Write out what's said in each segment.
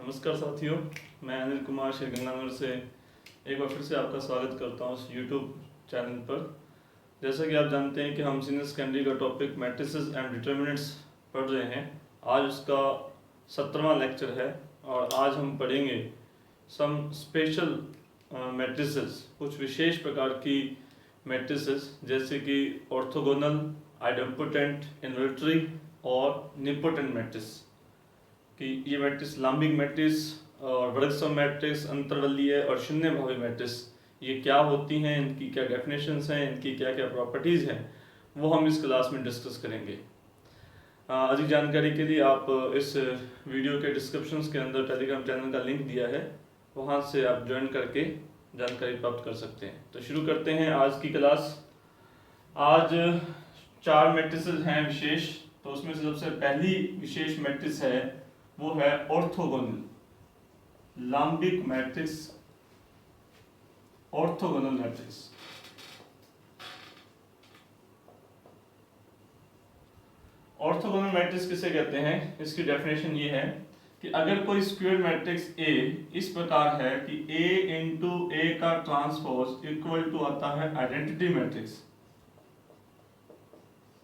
नमस्कार साथियों, मैं अनिल कुमार श्रीगंगानगर से एक बार फिर से आपका स्वागत करता हूँ इस यूट्यूब चैनल पर। जैसा कि आप जानते हैं कि हम सीनियर सेकेंडरी का टॉपिक मैट्रिसेस एंड डिटर्मिनेंट्स पढ़ रहे हैं। आज उसका 17वां लेक्चर है और आज हम पढ़ेंगे सम स्पेशल मैट्रिसेस, कुछ विशेष प्रकार की मैट्रिसेस जैसे कि ऑर्थोगोनल, आइडेम्पोटेंट, इन्वर्टरी और निपोटेंट मैट्रिस। कि ये मैट्रिक्स लाम्बिक मैट्रिक्स और वर्गसम मैट्रिक्स, अंतर्वलीय और शून्य भावी मैट्रिक्स ये क्या होती हैं, इनकी क्या डेफिनेशंस हैं, इनकी क्या क्या प्रॉपर्टीज़ हैं, वो हम इस क्लास में डिस्कस करेंगे। अधिक जानकारी के लिए आप इस वीडियो के डिस्क्रिप्शंस के अंदर टेलीग्राम चैनल का लिंक दिया है, वहाँ से आप ज्वाइन करके जानकारी प्राप्त कर सकते हैं। तो शुरू करते हैं आज की क्लास। आज 4 मैट्रिसेस हैं विशेष, तो उसमें से सबसे पहली विशेष मैट्रिक्स है वो है ऑर्थोगोनल लाम्बिक matrix. Orthogonal matrix orthogonal matrix किसे कहते हैं, इसकी डेफिनेशन ये है कि अगर कोई स्क्वायर मैट्रिक्स ए इस प्रकार है कि ए इंटू ए का ट्रांसपोज इक्वल टू आता है आइडेंटिटी मैट्रिक्स,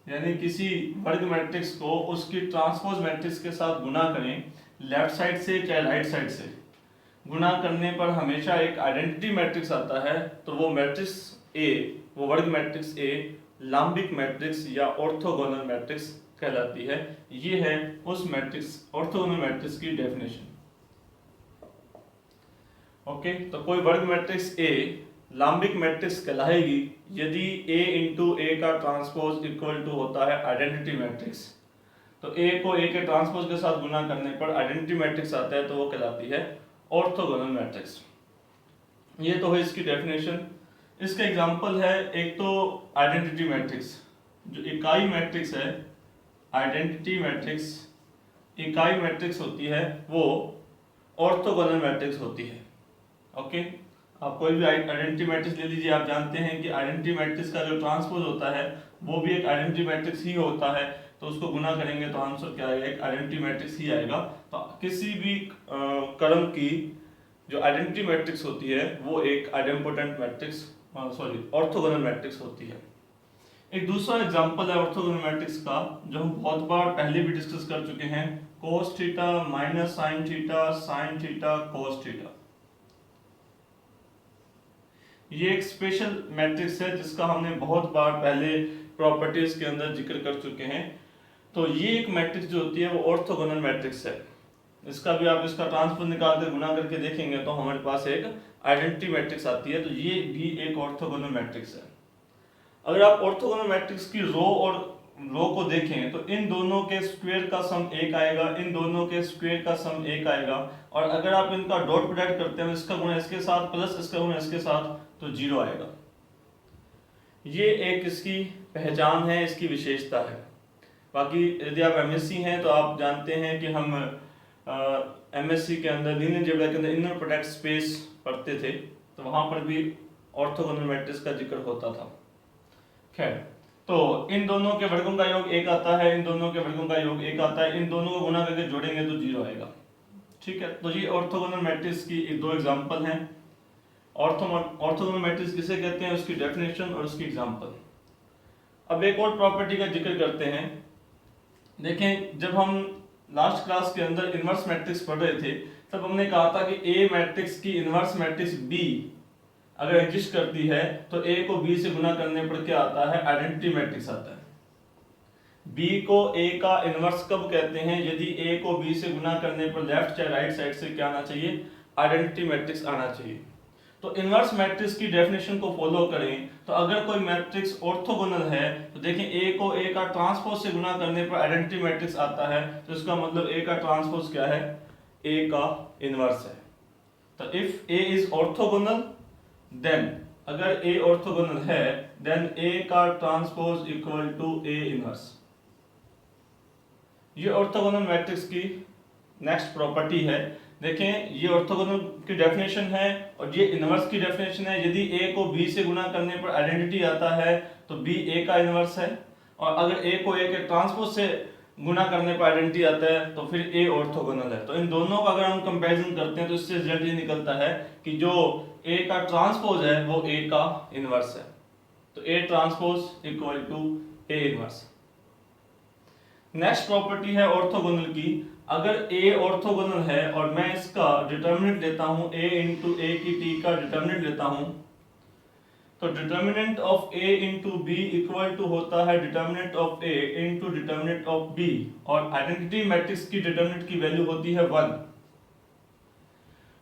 यानी किसी वर्ग मैट्रिक्स को उसकी ट्रांसपोज मैट्रिक्स के साथ गुना करें, लेफ्ट साइड से चाहे राइट साइड से गुना करने पर हमेशा एक आइडेंटिटी मैट्रिक्स आता है, तो वो मैट्रिक्स ए, वो वर्ग मैट्रिक्स ए लाम्बिक मैट्रिक्स या ऑर्थोगोनल मैट्रिक्स कहलाती है। ये है उस मैट्रिक्स ऑर्थोगोनल मैट्रिक्स की डेफिनेशन। ओके, तो कोई वर्ग मैट्रिक्स ए लाम्बिक मैट्रिक्स कहलाएगी यदि ए इंटू ए का ट्रांसपोज इक्वल टू होता है आइडेंटिटी मैट्रिक्स। तो ए को ए के ट्रांसपोज के साथ गुना करने पर आइडेंटिटी मैट्रिक्स आता है, तो वो कहलाती है ऑर्थोगोनल मैट्रिक्स। ये तो है इसकी डेफिनेशन। इसका एग्जांपल है एक तो आइडेंटिटी मैट्रिक्स, जो इकाई मैट्रिक्स है, आइडेंटिटी मैट्रिक्स इकाई मैट्रिक्स होती है, वो ऑर्थोगोनल मैट्रिक्स होती है। ओके, आप कोई भी आइडेंटिटी मैट्रिक्स ले लीजिए, आप जानते हैं कि आइडेंटिटी मैट्रिक्स का जो ट्रांसपोज होता है वो भी एक आइडेंटिटी मैट्रिक्स ही होता है, तो उसको गुना करेंगे तो आंसर क्या आएगा, एक आइडेंटिटी मैट्रिक्स ही आएगा। तो किसी भी क्रम की जो आइडेंटिटी मैट्रिक्स होती है वो एक आइडेम्पोटेंट मैट्रिक्स ऑर्थोगोनल मैट्रिक्स होती है। एक दूसरा एग्जांपल है ऑर्थोगोनल मैट्रिक्स का, जो हम बहुत बार पहले भी डिस्कस कर चुके हैं, cos theta minus sin theta cos theta. ये एक स्पेशल मैट्रिक्स है जिसका हमने बहुत बार पहले प्रॉपर्टीज के अंदर जिक्र कर चुके हैं। तो ये एक मैट्रिक्स जो होती है वो ऑर्थोगोनल मैट्रिक्स है। इसका भी आप इसका ट्रांसपोज निकाल कर गुना करके देखेंगे तो हमारे पास एक आइडेंटिटी मैट्रिक्स आती है, तो ये भी एक ऑर्थोगोनल मैट्रिक्स है। अगर आप ऑर्थोगोनल मैट्रिक्स की रो और रो को देखें तो इन दोनों के स्क्वायर का सम 1 आएगा, इन दोनों के स्क्वायर का सम 1 आएगा, और अगर आप इनका डॉट प्रोडक्ट करते हैं इसका गुणा इसके साथ प्लस इसका गुणा इसके साथ तो 0 आएगा। ये एक इसकी पहचान है, इसकी विशेषता है। बाकी यदि आप एमएससी हैं तो आप जानते हैं कि हम एमएससी के अंदर लीनियर अलजेब्रा के अंदर इनर प्रोडक्ट स्पेस पढ़ते थे, तो वहां पर भी ऑर्थोगोनल मैट्रिक्स का जिक्र होता था। खैर, तो इन दोनों के वर्गों का योग 1 आता है, इन दोनों के वर्गों का योग 1 आता है, इन दोनों को गुना करके जोड़ेंगे तो 0 आएगा। ठीक है, तो ये ऑर्थोगोनल मैट्रिक्स की 2 एग्जांपल हैं। ऑर्थोगोनल मैट्रिक्स किसे कहते हैं, उसकी डेफिनेशन और उसकी एग्जांपल। अब एक और प्रॉपर्टी का जिक्र करते हैं। देखें, जब हम लास्ट क्लास के अंदर इनवर्स मैट्रिक्स पढ़ रहे थे तब हमने कहा था कि ए मैट्रिक्स की इनवर्स मैट्रिक्स बी अगर एग्जिस्ट करती है तो ए को बी से गुना करने पर क्या आता है, आइडेंटिटी मैट्रिक्स आता है। बी को ए का इनवर्स कब कहते हैं, यदि ए को बी से गुना करने पर लेफ्ट या राइट साइड से क्या आना चाहिए, आइडेंटिटी मैट्रिक्स आना चाहिए। तो इनवर्स मैट्रिक्स की डेफिनेशन को फॉलो करें तो अगर कोई मैट्रिक्स ऑर्थोगोनल है तो देखें ए को ए का ट्रांसपोज से गुना करने पर आइडेंटिटी मैट्रिक्स आता है, तो इसका मतलब ए का ट्रांसपोज क्या है, ए का इनवर्स है। तो if A is orthogonal then, अगर ए ऑर्थोगोनल है देन ए का transpose equal to A inverse. ये ऑर्थोगोनल मैट्रिक्स की नेक्स्ट प्रॉपर्टी है। देखें, ये ऑर्थोगोनल की डेफिनेशन है और ये इनवर्स की डेफिनेशन है। यदि a को b से गुना करने पर आइडेंटिटी आता है तो b a का इनवर्स है, और अगर a को a के ट्रांसपोज से गुना करने पर आइडेंटिटी आता है तो फिर ए ऑर्थोगोनल है। तो इन दोनों का अगर हम कंपैरिजन करते हैं तो इससे रिजल्ट ये निकलता है कि जो ए का ट्रांसपोज है वो ए का इनवर्स है। तो A transpose equal to A inverse. Next property है ऑर्थोगोनल की। अगर ए ऑर्थोगोनल है और मैं इसका डिटर्मिनेंट लेता हूं a इंटू ए की t का डिटर्मिनेंट लेता हूं, तो determinant of a into B equal to होता है determinant of a into determinant of b, और आइडेंटिटी मैट्रिक्स की डिटर्मिनेंट की वैल्यू होती है 1।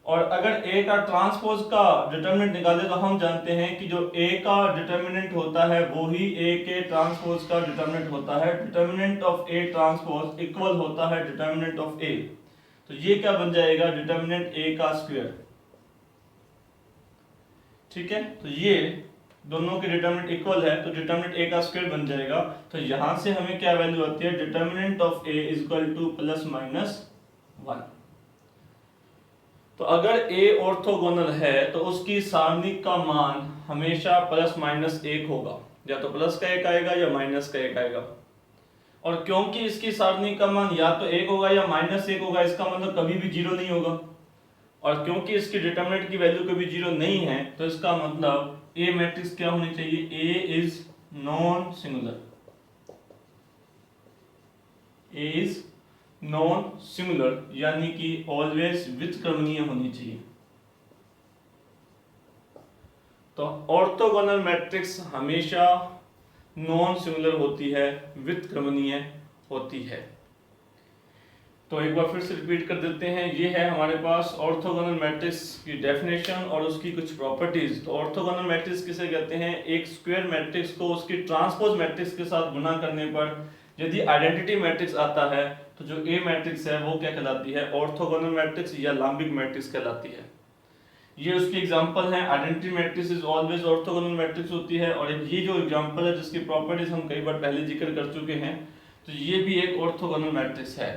और अगर a का ट्रांसपोज का डिटर्मिनेंट निकाले तो हम जानते हैं कि जो a का डिटर्मिनेंट होता है वो ही a के ट्रांसपोज का डिटर्मिनेंट होता है। Determinant of a transpose equal होता है डिटर्मिनेंट ऑफ a। तो ये क्या बन जाएगा, डिटर्मिनेंट a का स्क्वायर। ठीक है, तो ये दोनों के डिटर्मिनेंट इक्वल है तो डिटर्मिनेंट a का स्क्वायर बन जाएगा। तो यहां से हमें क्या वैल्यू आती है, determinant of a is equal two plus minus 1। तो अगर a ऑर्थोगोनल है तो उसकी सारणिक का मान हमेशा प्लस माइनस 1 होगा, या तो प्लस का 1 आएगा या माइनस का 1 आएगा। और क्योंकि इसकी सारणिक का मान या तो 1 होगा या माइनस 1 होगा, इसका मतलब कभी भी 0 नहीं होगा। और क्योंकि इसकी डिटर्मिनेंट की वैल्यू कभी 0 नहीं है तो इसका मतलब A मैट्रिक्स क्या होनी चाहिए, A is non singular. A is non singular यानी कि ऑलवेज व्युत्क्रमणीय होनी चाहिए। तो ऑर्थोगोनल मैट्रिक्स हमेशा नॉन सिंगुलर होती है, व्युत्क्रमणीय होती है। तो एक बार फिर से रिपीट कर देते हैं, ये है हमारे पास ऑर्थोगोनल मैट्रिक्स की डेफिनेशन और उसकी कुछ प्रॉपर्टीज। तो ऑर्थोगोनल मैट्रिक्स किसे कहते हैं, एक स्क्वायर मैट्रिक्स को उसकी ट्रांसपोज मैट्रिक्स के साथ गुना करने पर यदि आइडेंटिटी मैट्रिक्स आता है तो जो ए मैट्रिक्स है वो क्या कहलाती है, ऑर्थोगोनल मैट्रिक्स या लाम्बिक मैट्रिक्स कहलाती है। ये उसकी एग्जांपल है, identity matrix is always orthogonal matrix होती है। और ये जो एग्जांपल है जिसकी प्रॉपर्टीज हम कई बार पहले जिक्र कर चुके हैं, तो ये भी एक ऑर्थोगोनल मैट्रिक्स है।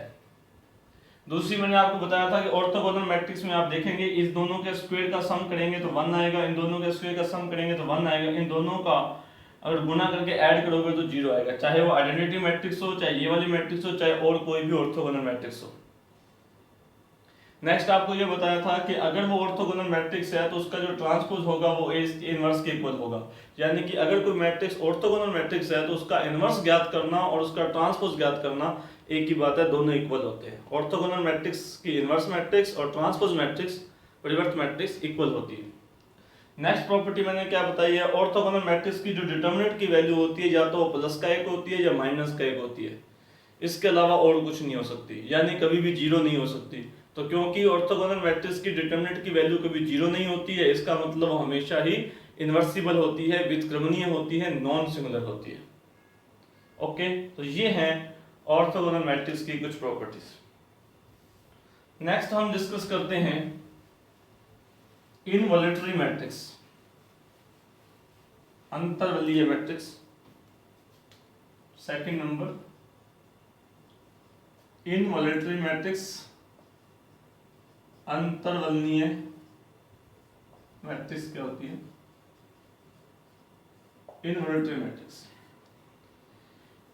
दूसरी मैंने आपको बताया था कि ऑर्थोगोनल मैट्रिक्स में आप देखेंगे इस दोनों के स्क्वायर का सम करेंगे तो 1 आएगा, इन दोनों के स्क्वायर का सम करेंगे तो 1 आएगा, इन दोनों का अगर गुना करके ऐड करोगे तो 0 आएगा, चाहे वो आइडेंटिटी मैट्रिक्स हो, चाहे ये वाली मैट्रिक्स हो, चाहे और कोई भी ऑर्थोगोनल मैट्रिक्स हो। नेक्स्ट आपको ये बताया था कि अगर वो ऑर्थोगोनल मैट्रिक्स है तो उसका जो ट्रांसपोज होगा वो ए इनवर्स के इक्वल होगा। यानी कि अगर कोई मैट्रिक्स ऑर्थोगोनल मैट्रिक्स है तो उसका इनवर्स ज्ञात करना और उसका ट्रांसपोज ज्ञात करना एक ही बात है, दोनों इक्वल होते हैं। ऑर्थोगोनल मैट्रिक्स की इनवर्स मैट्रिक्स और ट्रांसपोज मैट्रिक्स, परिवर्त मैट्रिक्स इक्वल होती है। नेक्स्ट प्रॉपर्टी मैंने क्या बताई है, ऑर्थोगोनल मैट्रिक्स की जो डिटर्मिनेंट की वैल्यू होती है या तो प्लस का 1 होती है या माइनस का 1 होती है, इसके अलावा और कुछ नहीं हो सकती, यानी कभी भी 0 नहीं हो सकती। तो क्योंकि ऑर्थोगोनल मैट्रिक्स की डिटर्मिनेंट की वैल्यू कभी 0 नहीं होती है, इसका मतलब हमेशा ही इन्वर्सिबल होती है, व्युत्क्रमणीय होती है, नॉन सिंगुलर होती है। ओके, तो ये हैं ऑर्थोगोनल मैट्रिक्स की कुछ प्रॉपर्टीज। नेक्स्ट हम डिस्कस करते हैं इनवॉलेटरी मैट्रिक्स, अंतर्वलीय matrix. Second number, involutory matrix, अंतर्वलनीय मैट्रिक्स क्या होती है, इनवॉलेटरी मैट्रिक्स।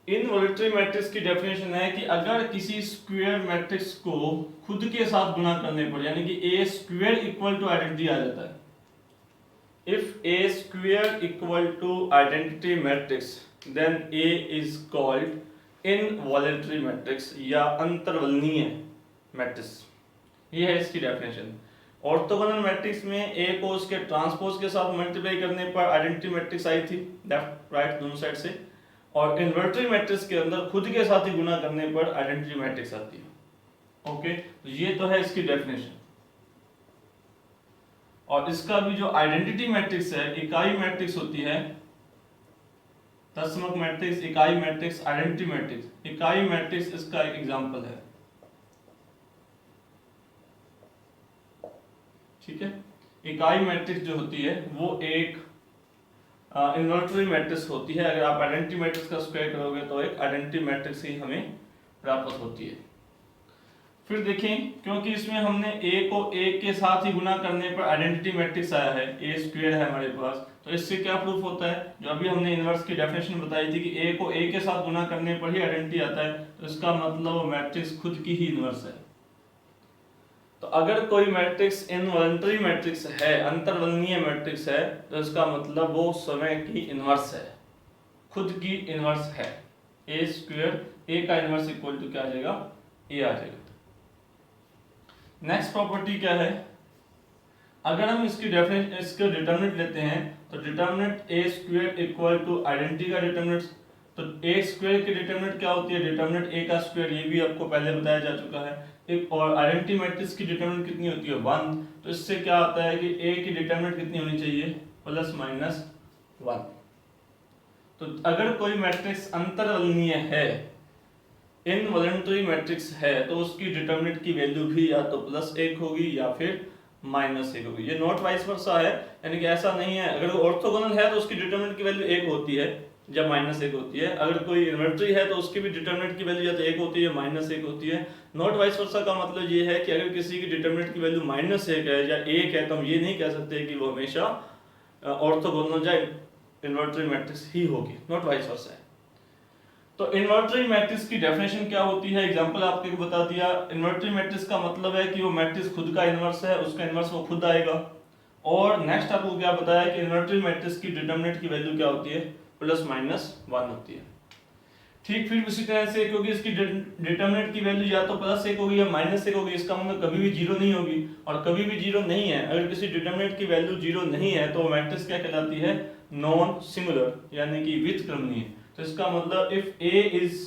इनवॉलेटरी मैट्रिक्स की डेफिनेशन है कि अगर किसी स्क्वायर मैट्रिक्स को खुद के साथ गुणा करने पर, यानी कि a square equal to identity आ जाता है। If a square equal to identity matrix then a is called involutory matrix या अंतर्वलनीय मैट्रिक्स। ये है इसकी डेफिनेशन। ऑर्थोगोनल मैट्रिक्स में ए को उसके ट्रांसपोज के साथ मल्टीप्लाई करने पर आइडेंटिटी मैट्रिक्स आई थी, लेफ्ट राइट दोनों साइड से, और इन्वर्टरी मैट्रिक्स के अंदर खुद के साथ ही गुना करने पर आइडेंटिटी मैट्रिक्स आती है। ओके, तो ये तो है इसकी डेफिनेशन। और इसका भी जो आइडेंटिटी मैट्रिक्स है, इकाई मैट्रिक्स होती है, दशमक मैट्रिक्स, इकाई मैट्रिक्स, आइडेंटिटी मैट्रिक्स। इकाई मैट्रिक्स इसका एक एग्जांपल है। ठीक है, इकाई मैट्रिक्स जो होती है वो एक इन्वर्टरी मैट्रिक्स होती है। अगर आप आइडेंटिटी मैट्रिक्स का स्क्वायर करोगे तो एक आइडेंटिटी मैट्रिक्स ही हमें प्राप्त होती है। फिर देखें, क्योंकि इसमें हमने a को a के साथ ही गुना करने पर आइडेंटिटी मैट्रिक्स आया है, a स्क्वायर है हमारे पास, तो इससे क्या प्रूफ होता है, जो अभी हमने इनवर्स की डेफिनेशन बताई थी कि a को a के साथ गुना करने पर ही आइडेंटिटी आता है, तो इसका मतलब मैट्रिक्स खुद की ही इनवर्स है। तो अगर कोई मैट्रिक्स इनवॉलंटरी मैट्रिक्स है, अंतर्वलनीय मैट्रिक्स है, तो इसका मतलब वो स्वयं की इनवर्स है, खुद की इनवर्स है। a स्क्वायर, a का इनवर्स इक्वल टू क्या आ जाएगा, a आ जाएगा। नेक्स्ट प्रॉपर्टी क्या है, अगर हम इसकी डेफिनेशन, इसका डिटरमिनेंट लेते हैं, तो determinant a square equal to identity का डिटरमिनेंट, तो a स्क्वायर की डिटरमिनेंट क्या होती है, डिटरमिनेंट a का स्क्वायर, ये भी आपको पहले बताया जा चुका है। एक और आइडेंटिटी मैट्रिक्स की डिटरमिनेंट कितनी होती है, 1, तो इससे क्या आता है कि a की डिटरमिनेंट कितनी होनी चाहिए, प्लस माइनस 1। तो अगर कोई मैट्रिक्स अंतर्वलनीय है, इनवॉलंटरी मैट्रिक्स है, तो उसकी डिटरमिनेंट की वैल्यू भी या तो +1 होगी या फिर -1 होगी। ये नॉट वाइस वर्सा है, यानी कि ऐसा नहीं है अगर वो ऑर्थोगोनल है तो उसकी डिटरमिनेंट की वैल्यू 1 होती है जब -1 होती है, अगर कोई इन्वर्टरी है तो उसकी भी डिटरमिनेंट की वैल्यू या तो 1 होती है या -1 होती है। नॉट वाइस वर्सा का मतलब ये है कि अगर किसी की डिटरमिनेंट की वैल्यू -1 है या 1 है, तो हम ये नहीं कह सकते कि वो हमेशा ऑर्थोगोनल या इन्वर्टरी मैट्रिक्स ही होगी, नॉट वाइस वर्सा है। तो इन्वर्टरी मैट्रिक्स की डेफिनेशन क्या होती है, एग्जांपल आपको बता दिया। इन्वर्टरी मैट्रिक्स का मतलब है कि वो मैट्रिक्स खुद का इन्वर्स है, उसका इन्वर्स वो खुद आएगा। और नेक्स्ट आपको क्या बताया कि इन्वर्टरी मैट्रिक्स की डिटरमिनेंट की वैल्यू क्या होती है, +-1 होती है। ठीक, फिर उसी तरह से क्योंकि इसकी डिटरमिनेंट की वैल्यू या तो +1 होगी या -1 होगी, इसका मतलब कभी भी 0 नहीं होगी, और कभी भी 0 नहीं है। अगर किसी डिटरमिनेंट की वैल्यू 0 नहीं है तो मैट्रिक्स क्या कहलाती है, नॉन सिंगुलर, यानी कि व्युत्क्रमणीय। तो इसका मतलब if A is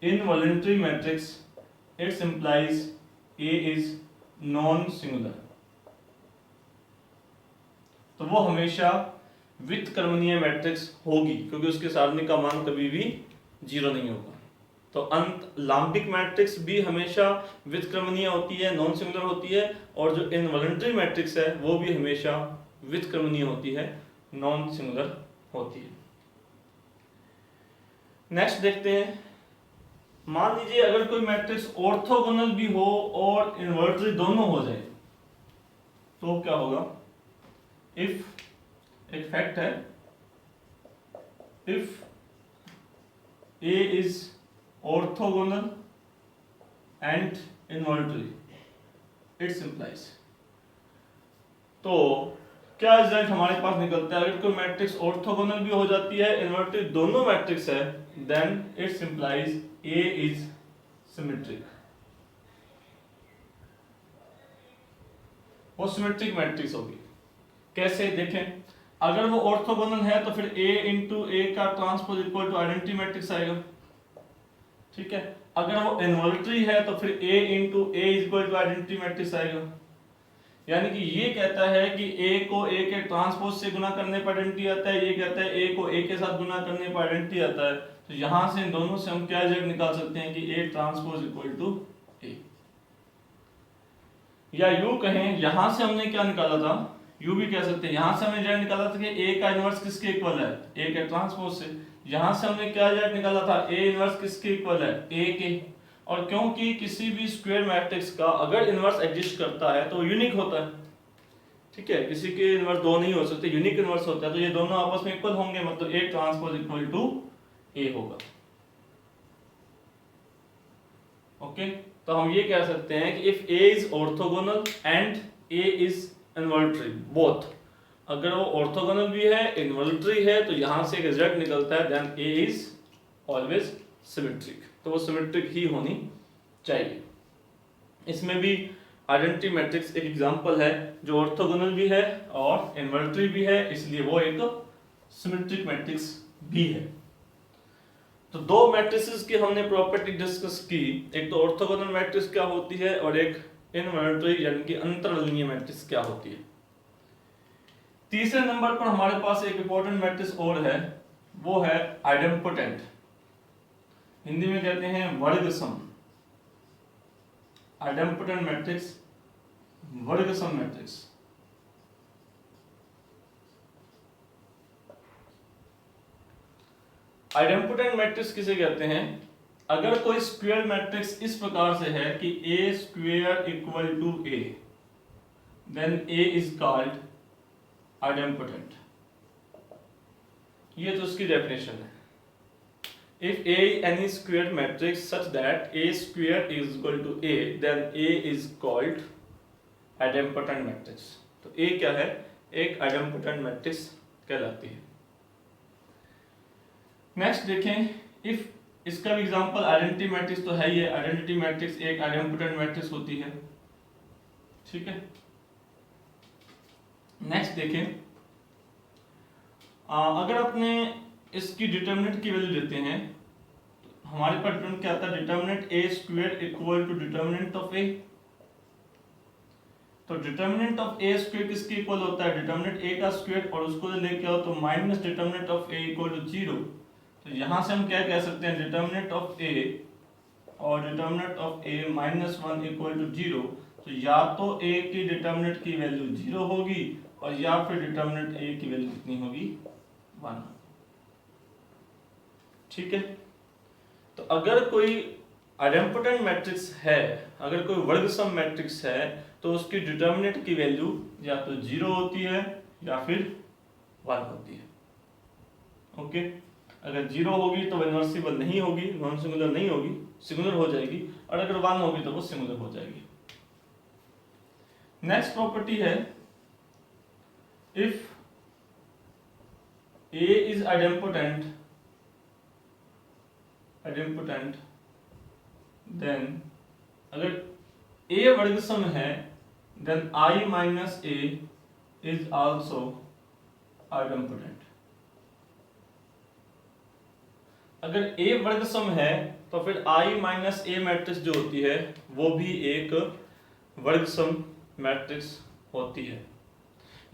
involuntary matrix, it implies A is non-singular। तो वो हमेशा व्युत्क्रमणीय मैट्रिक्स होगी, क्योंकि उसके सारणी का मान कभी भी 0 नहीं होगा। तो अंत लाम्बिक मैट्रिक्स भी हमेशा व्युत्क्रमणीय होती है, नॉन सिंगुलर होती है, और जो इनवॉलंटरी मैट्रिक्स है वो भी हमेशा व्युत्क्रमणीय होती है, नॉन सिंगुलर होती है। नेक्स्ट देखते हैं, मान लीजिए अगर कोई मैट्रिक्स ऑर्थोगोनल भी हो और इन्वर्टरी दोनों हो जाए, तो क्या होगा, इफ एक फैक्ट है, if A is orthogonal and invertly, it implies, तो क्या रिजल्ट हमारे पास निकलता है, अगर कोई मैट्रिक्स ऑर्थोगोनल भी हो जाती है, इन्वर्टेड दोनों मैट्रिक्स है, then it's implies A is symmetric, वो सिमेट्रिक मैट्रिक्स होगी। कैसे देखें, अगर वो ऑर्थोगोनल है तो फिर A इंटू A का transpose equal to identity matrix आएगा, ठीक है। अगर वो इन्वर्टरी है तो फिर A into A equal to identity matrix आएगा, यानी कि ये कहता है कि A को A के ट्रांसपोज से गुना करने पर आइडेंटिटी आता है, ये कहता है A को A के साथ गुना करने पर आइडेंटिटी आता है। तो यहां से इन दोनों से हम क्या रिजल्ट निकाल सकते हैं कि A transpose equal to A, या यूं कहें, यहां से हमने क्या निकाला था, यूं भी कह सकते हैं, यहां से हमने रिजल्ट निकाला था कि A का इनवर्स किसके इक्वल है, A के ट्रांसपोज से। यहां से हमने क्या रिजल्ट निकाला था, A इनवर्स किसके इक्वल है, A के। और क्योंकि किसी भी स्क्वायर मैट्रिक्स का अगर इनवर्स एग्जिस्ट करता है तो वो यूनिक होता है, ठीक है, किसी के इनवर्स दो नहीं हो सकते, यूनिक इनवर्स होता है, तो ये दोनों आपस में इक्वल होंगे, मतलब A transpose equal to A होगा। ओके, तो हम ये कह सकते हैं कि if A is orthogonal and A is involutory both, अगर वो ऑर्थोगोनल भी है, इन्वर्टरी है, तो यहां से एक रिजल्ट निकलता है, then A is always symmetric, तो वो सिमेट्रिक ही होनी चाहिए। इसमें भी आइडेंटिटी मैट्रिक्स एक एग्जांपल है जो ऑर्थोगोनल भी है और इन्वर्टरी भी है, इसलिए वो एक सिमेट्रिक मैट्रिक्स भी है। तो दो मैट्रिसेस की हमने प्रॉपर्टी डिस्कस की, एक तो ऑर्थोगोनल मैट्रिक्स क्या होती है और एक इनवर्टरी यानी कि अंतर्वलनीय मैट्रिक्स क्या होती है। तीसरे नंबर पर हमारे पास एक इंपॉर्टेंट मैट्रिक्स और है, वो है आइडेम्पोटेंट, हिंदी में कहते हैं वर्गसम। आइडेम्पोटेंट मैट्रिक्स, वर्गसम मैट्रिक्स। आइडेम्पोटेंट मैट्रिक्स किसे कहते हैं, अगर कोई स्क्वायर मैट्रिक्स इस प्रकार से है कि a square equal to a, then a is called idempotent. ये तो उसकी डेफिनेशन है। If A any square matrix such that A square is equal to A, then A is called idempotent matrix। तो A क्या है? एक idempotent matrix कहलाती है। नेक्स्ट देखें, if इसका भी एग्जांपल आइडेंटिटी मैट्रिक्स तो है ही है। आइडेंटिटी मैट्रिक्स एक idempotent मैट्रिक्स होती है, ठीक है। नेक्स्ट देखें, अगर अपने इसकी डिटर्मिनेंट की वैल्यू देते हैं तो हमारे पास डिटर्मिनेंट क्या आता है? Determinant a square equal to determinant of a. तो डिटर्मिनेंट ऑफ ए स्क्वायर किसके इक्वल होता है? डिटर्मिनेंट ए का स्क्वायर, और उसको लेके आओ तो minus determinant of A equal to 0। तो यहां से हम क्या कह सकते हैं? डिटर्मिनेंट ऑफ ए और determinant of A -1 equal to 0। तो या तो ए की डिटर्मिनेंट की वैल्यू 0 होगी और या फिर डिटर्मिनेंट ए की वैल्यू कितनी होगी? 1। ठीक है। तो अगर कोई आइडेम्पोटेंट मैट्रिक्स है, अगर कोई वर्ग सम मैट्रिक्स है, तो उसकी डिटर्मिनेंट की वैल्यू या तो 0 होती है या फिर 1 होती है। ओके, अगर 0 होगी तो इनवर्सिबल नहीं होगी, नॉन सिंगुलर नहीं होगी, सिंगुलर हो जाएगी, और अगर 1 होगी तो वो सिंगुलर हो जाएगी। नेक्स्ट प्रॉपर्टी है, if A is idempotent, then अगर A वर्ग सम है, then I minus A is also idempotent। अगर A वर्ग सम है तो फिर I minus A मैट्रिक्स जो होती है वो भी एक वर्ग सम मैट्रिक्स होती है।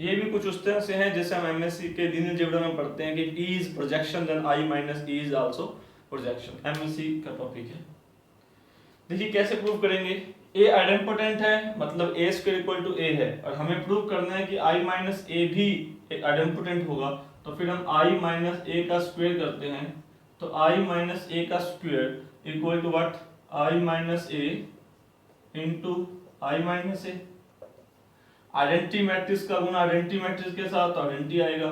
ये भी कुछ उस तरह से है जैसे हम एमएससी के लीनियर जिब्रा में पढ़ते हैं कि E is projection then I minus E is also projection। MSc का टॉपिक है। देखिए कैसे प्रूव करेंगे। A आइडेम्पोटेंट है, मतलब A square equal to A है, और हमें प्रूव करना है कि I माइनस A भी एक आइडेम्पोटेंट होगा। तो फिर हम I माइनस A का स्क्वायर करते हैं, तो I माइनस A का square equal to what? I minus A into I minus A। Identity matrix का गुना आइडेंटिटी मैट्रिक्स के साथ तो आइडेंटिटी आएगा,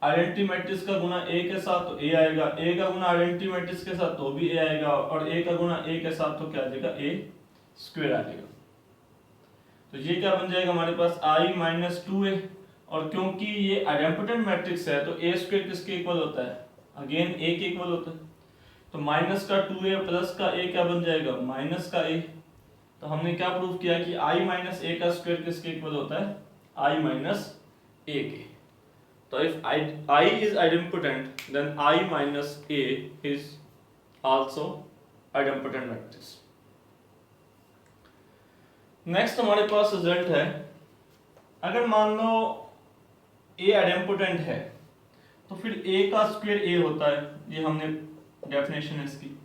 आइडेंटिटी मैट्रिक्स का गुना A के साथ तो A आएगा, A का गुना आइडेंटिटी मैट्रिक्स के साथ तो भी A आएगा, और A का गुना A के साथ तो क्या आ जाएगा? A स्क्वायर आ जाएगा। तो ये क्या बन जाएगा हमारे पास? I minus 2A। और क्योंकि ये आइडेम्पोटेंट मैट्रिक्स है तो A स्क्वायर किसके इक्वल होता है? अगेन A के इक्वल होता है। तो माइनस का 2A प्लस का A क्या बन जाएगा? माइनस का A। तो हमने क्या प्रूव किया कि I माइनस A का स्क्वायर किसके इक्वल होता है? I माइनस A के। तो if I is idempotent then I minus A is also idempotent matrix। Next हमारे पास रिजल्ट है, अगर मान लो A आइडेम्पोटेंट है तो फिर A का स्क्वायर A होता है, ये हमने डेफिनेशन है इसकी।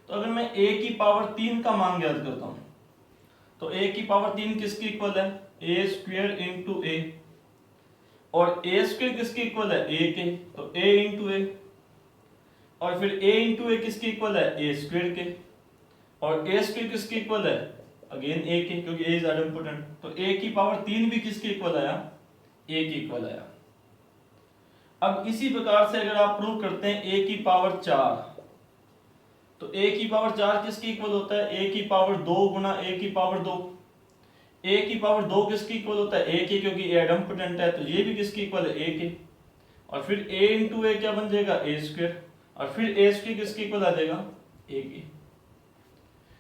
तो अगर मैं A की पावर 3 का मान ज्ञात करता हूं तो A की पावर 3 किसकी इक्वल है? A स्क्वायर इंटू A, और A स्क्वायर किसकी इक्वल है? A के, तो A इंटू A, और फिर A इंटू A किसकी इक्वल है? A स्क्वायर के, और A स्क्वायर किसकी इक्वल है? अगेन A के, क्योंकि A इज आइडेम्पोटेंट। तो A की पावर 3 भी किसके इक्वल आया? A की इक्वल आया। अब इसी प्रकार से अगर आप प्रूव करते हैं A की पावर 4, तो A की पावर 4 किसकी इक्वल होता है? A की पावर 2 गुना A की पावर 2। A की पावर 2 किसकी इक्वल होता है? A के, क्योंकि A आइडेम्पोटेंट है, तो ये भी किसकी इक्वल है? A के। और फिर A इंटू A क्या बन जाएगा? A स्क्वायर, और फिर A स्क्वायर किसकी इक्वल आ जाएगा? A के।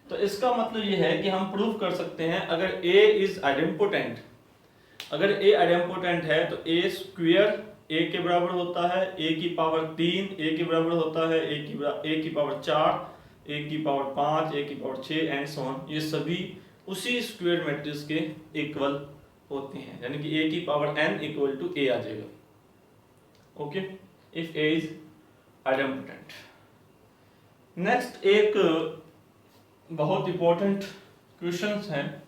तो इसका मतलब ये है कि हम प्रूव कर सकते हैं अगर A इज आइडेम्पोटेंट, अगर A आइडेम्पोटेंट है तो A स्क्वायर A के बराबर होता है, A की पावर 3 A के बराबर होता है, A की पावर 4, A की पावर 5, A की पावर 6 एंड सो ऑन। ये सभी उसी स्क्वायर मैट्रिक्स के इक्वल होते हैं, यानी कि A की power n equal to A आ जाएगा। Okay, if A is idempotent. Next एक बहुत इंपॉर्टेंट क्वेश्चंस हैं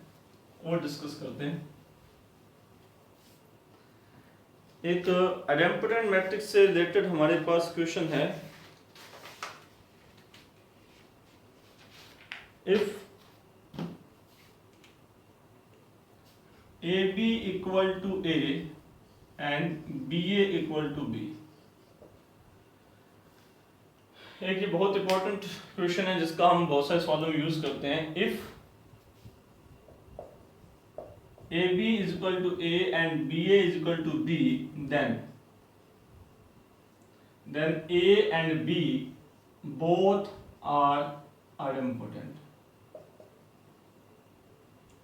वो डिस्कस करते हैं। एक आइडेम्पोटेंट मैट्रिक्स से रिलेटेड हमारे पास क्वेश्चन है, if AB equal to A and BA equal to B। एक ये बहुत इंपॉर्टेंट क्वेश्चन है जिसका हम बहुत सारे सवालों में यूज करते हैं। If AB is equal to A and BA is equal to B, then A and B both are idempotent.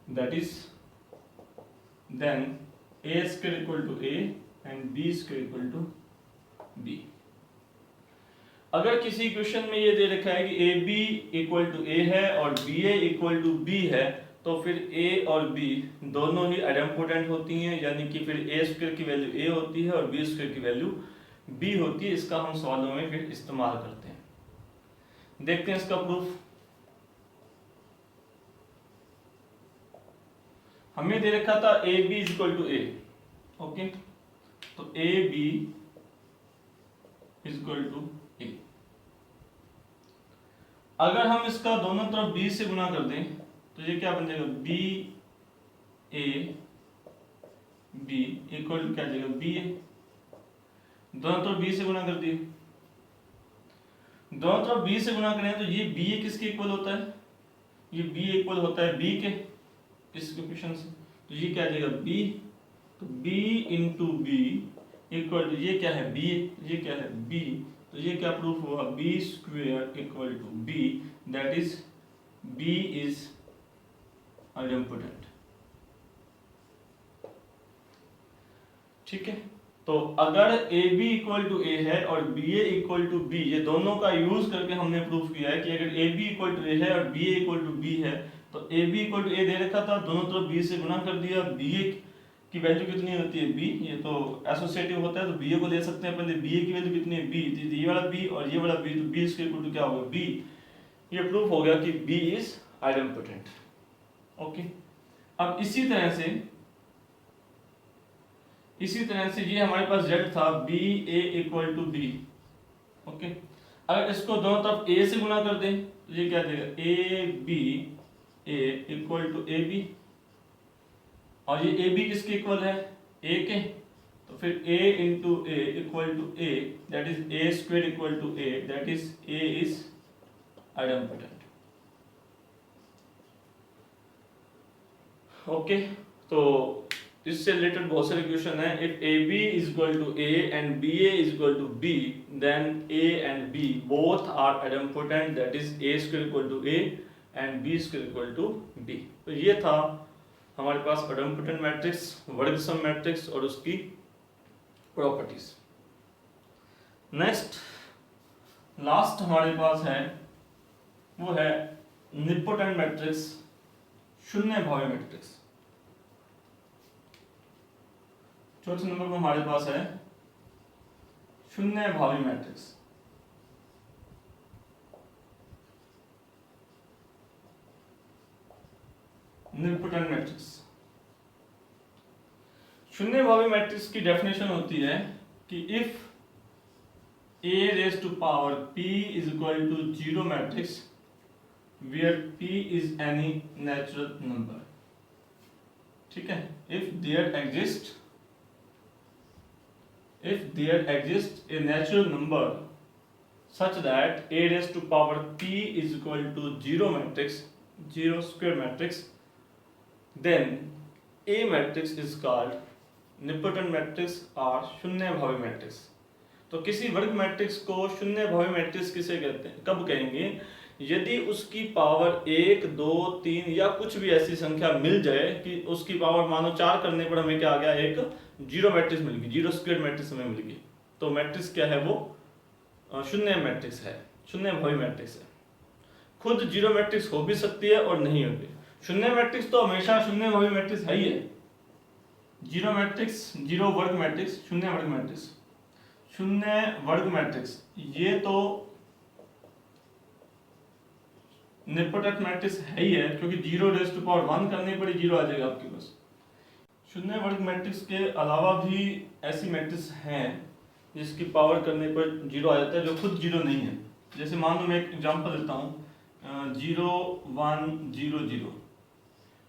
That is, then A square equal to A and B square equal to B. अगर किसी question में ये दे रखा है कि AB equal to A है और BA equal to B है, तो फिर A और B दोनों ही आइडेम्पोटेंट होती हैं, यानी कि फिर A स्क्वायर की वैल्यू A होती है और B स्क्वायर की वैल्यू B होती है। इसका हम सवालों में फिर इस्तेमाल करते हैं। देखते हैं इसका प्रूफ। हमें दे रखा था AB is equal to A, okay, तो AB is equal to A। अगर हम इसका दोनों तरफ B से गुना कर दें तो ये क्या बन जाएगा, B A B equal to क्या जाएगा, B A। दोनों तरफ B से गुना कर दिए, दोनों तरफ B से गुना करें तो ये B A किसके इक्वल होता है, ये B इक्वल होता है B के, इस इक्वेशन से। तो ये क्या जाएगा B, तो B into B equal to ये क्या है B, ये क्या है B, तो ये क्या प्रूफ हुआ, B square equal to B, that is B is idempotent. ठीक है, तो अगर AB इक्वल टू A है और BA इक्वल टू B, ये दोनों का यूज करके हमने प्रूफ किया है कि अगर AB इक्वल टू A है और BA इक्वल टू B है, तो AB इक्वल टू A दे रखा था, दोनों तरफ B से गुना कर दिया। BA की वैल्यू कितनी होती है B, ये तो एसोसिएटिव होता है तो BA को ले सकते हैं पहले। BA की वैल्यू कितनी है B, तो ये वाला B और ये वाला B, तो B इसके इक्वल टू क्या होगा B। ये प्रूफ हो गया कि B इज आइडेम्पोटेंट। ओके, अब इसी तरह से ये हमारे पास Z था BA equal to B। Okay, अगर इसको दोनों तरफ A से गुना कर दें तो ये क्या देगा, AB A equal to AB, और ये AB किसके इक्वल है, A के, तो फिर A into A equal to A, that is A square equal to A, that is A is idempotent. Okay, तो इससे रिलेटेड बहुत सारे क्वेश्चन है। If AB is equal to A and BA is equal to B, then A and B both are idempotent, that is A square equal to A and B square equal to B। तो ये था हमारे पास idempotent matrix, वर्ग सम matrix और उसकी properties. Next last हमारे पास है वो है निपोटेंट मैट्रिक्स, शून्य भावी मैट्रिक्स। चौथे नंबर पर हमारे पास है शून्य भावी मैट्रिक्स। निपोटेंट मैट्रिक्स, शून्य भावी मैट्रिक्स की डेफिनेशन होती है कि if A raised to power P is equal to 0 matrix where P is any natural number। ठीक है, if there exists a natural number such that A raised to power P is equal to 0 matrix, 0 square matrix, then A matrix is called nilpotent matrix और शून्य भावी matrix. तो किसी वर्ग matrix को शून्य भावी मैट्रिक्स किसे कहते हैं, कब कहेंगे, यदि उसकी पावर 1, 2, 3 या कुछ भी ऐसी संख्या मिल जाए कि उसकी पावर मानो 4 करने पर हमें क्या आ गया, एक जीरो मैट्रिक्स मिल गई, जीरो स्क्वायर मैट्रिक्स हमें मिल गई, तो मैट्रिक्स क्या है, वो शून्य मैट्रिक्स है, शून्य भावी मैट्रिक्स है। खुद जीरो मैट्रिक्स हो भी सकती है और नहीं होगी। शून्य मैट्रिक्स तो हमेशा शून्य भावी मैट्रिक्स है ही है। जीरो मैट्रिक्स, जीरो वर्ग मैट्रिक्स, शून्य वर्ग मैट्रिक्स, शून्य वर्ग मैट्रिक्स, ये तो निपोटेंट मैट्रिक्स है ही है, क्योंकि 0 रेज़ टू पावर 1 करने पर ही 0 आ जाएगा आपके पास। शून्य वर्ग मैट्रिक्स के अलावा भी ऐसी मैट्रिक्स हैं जिसकी पावर करने पर 0 आ जाता है, जो खुद 0 नहीं है। जैसे मान लो मैं एक एग्जांपल देता हूँ, 0 1 0 0,